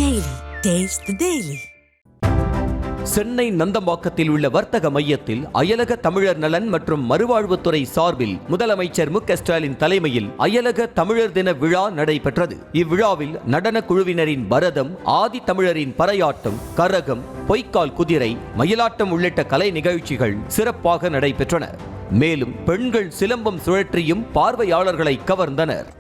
Daily. Taste the Daily. Chennai நந்தம்பாக்கத்தில் உள்ள வர்த்தக மையத்தில் அயலக தமிழர் நலன் மற்றும் மறுவாழ்வுத்துறை சார்பில் முதலமைச்சர் மு.க.ஸ்டாலின் தலைமையில் அயலக தமிழர் தின விழா நடைபெற்றது. இவ்விழாவில் நடன குழுவினரின் பரதம், ஆதி தமிழரின் பறையாட்டம், கரகம், பொய்க்கால் குதிரை, மயிலாட்டம் உள்ளிட்ட கலை நிகழ்ச்சிகள் சிறப்பாக நடைபெற்றன. மேலும் பெண்கள் சிலம்பம் சுழற்றியும் பார்வையாளர்களை கவர்ந்தனர்.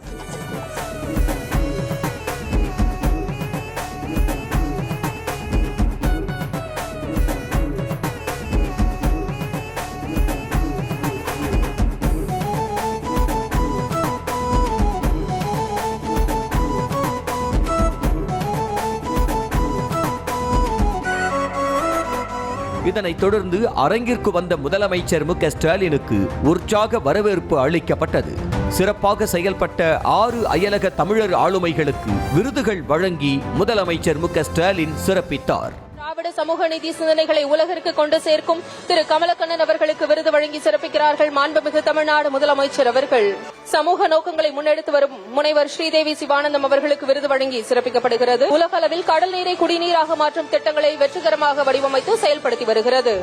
இதனைத் தொடர்ந்து அரங்கிற்கு வந்த முதலமைச்சர் மு.க.ஸ்டாலினுக்கு உற்சாக வரவேற்பு அளிக்கப்பட்டது. சிறப்பாக செயல்பட்ட 6 அயலக தமிழர் ஆளுமைகளுக்கு விருதுகள் வழங்கி முதலமைச்சர் மு.க.ஸ்டாலின் சிறப்பித்தார். திராவிட சமூக நீதி சிந்தனைகளை உலகிற்கு கொண்டு சேர்க்கும் திரு கமலக்கண்ணன் அவர்களுக்கு விருது வழங்கி சிறப்பிக்கிறார்கள் மாண்புமிகு தமிழ்நாடு முதலமைச்சர் அவர்கள். சமூக நோக்கங்களை முன்னெடுத்து வரும் முனைவர் ஸ்ரீதேவி சிவானந்தம் அவர்களுக்கு விருது வழங்கி சிறப்பிக்கப்படுகிறது. உலக அளவில் கடல் நீரை குடிநீராக மாற்றும் திட்டங்களை வெற்றிகரமாக வடிவமைத்து செயல்படுத்தி வருகிறது.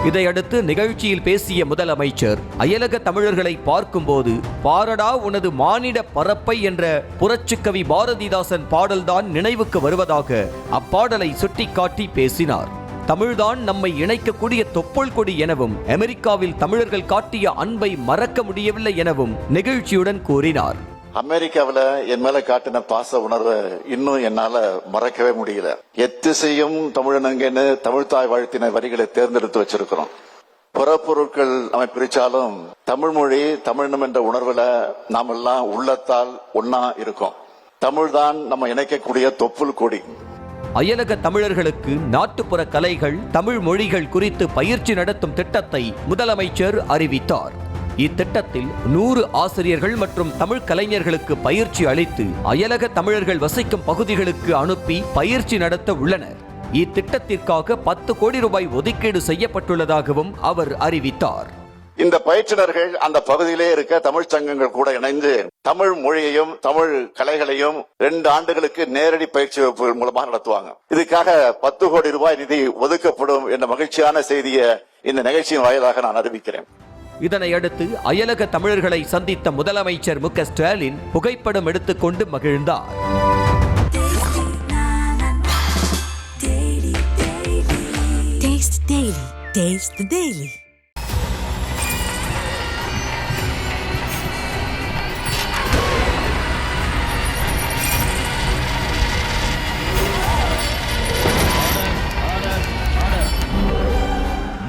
இதையடுத்து நிகழ்ச்சியில் பேசிய முதலமைச்சர், அயலக தமிழர்களை பார்க்கும்போது பாரடா உனது மானிட பரப்பை என்ற புரட்சிக்கவி பாரதிதாசன் பாடல்தான் நினைவுக்கு வருவதாக அப்பாடலை சுட்டிக்காட்டி பேசினார். தமிழ்தான் நம்மை இணைக்கக்கூடிய தொப்புள் கொடி எனவும் அமெரிக்காவில் தமிழர்கள் காட்டிய அன்பை மறக்க முடியவில்லை எனவும் நிகழ்ச்சியுடன் கூறினார். அமெரிக்காவில என் மேல காட்டின பாச உணர்வை இன்னும் என்னால மறக்கவே முடியல. எத்திசையும் தமிழனுங்கன்னு தமிழ்தாய் வாழ்த்தின வரிகளை தேர்ந்தெடுத்து வச்சிருக்கிறோம். புறப்பொருட்கள் நம்ம பிரிச்சாலும் தமிழ் மொழி தமிழினம் என்ற உணர்வுல நாம் எல்லாம் உள்ளத்தால் ஒன்னா இருக்கோம். தமிழ்தான் நம்ம இணைக்கக்கூடிய தொப்புள் கொடி. அயலக தமிழர்களுக்கு நாட்டுப்புற கலைகள், தமிழ் மொழிகள் குறித்து பயிற்சி நடத்தும் திட்டத்தை முதலமைச்சர் அறிவித்தார். இத்திட்டத்தில் 100 ஆசிரியர்கள் மற்றும் தமிழ் கலைஞர்களுக்கு பயிற்சி அளித்து அயலக தமிழர்கள் வசிக்கும் பகுதிகளுக்கு அனுப்பி பயிற்சி நடத்த உள்ளனர். இத்திட்டத்திற்காக 10 கோடி ரூபாய் ஒதுக்கீடு செய்யப்பட்டுள்ளதாகவும் அவர் அறிவித்தார். இந்த பயிற்றுனர்கள் அந்த பகுதியிலே இருக்க தமிழ் சங்கங்கள் கூட இணைந்து தமிழ் மொழியையும் தமிழ் கலைகளையும் 2 ஆண்டுகளுக்கு நேரடி பயிற்சி வகுப்புகள் மூலமாக நடத்துவாங்க. இதுக்காக 10 கோடி ரூபாய் நிதி ஒதுக்கப்படும் என்ற மகிழ்ச்சியான செய்தியை இந்த நிகழ்ச்சியின் வாயிலாக நான் அறிவிக்கிறேன். இதனையடுத்து அயலக தமிழர்களை சந்தித்த முதலமைச்சர் மு.க.ஸ்டாலின் புகைப்படம் எடுத்துக்கொண்டு மகிழ்ந்தார். Taste the Daily.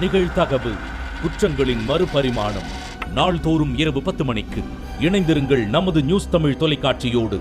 நிகழ்தகவு குற்றங்களின் மறுபரிமாணம். நாள்தோறும் இரவு 10 மணிக்கு இணைந்திருங்கள் நமது நியூஸ் தமிழ் தொலைக்காட்சியோடு.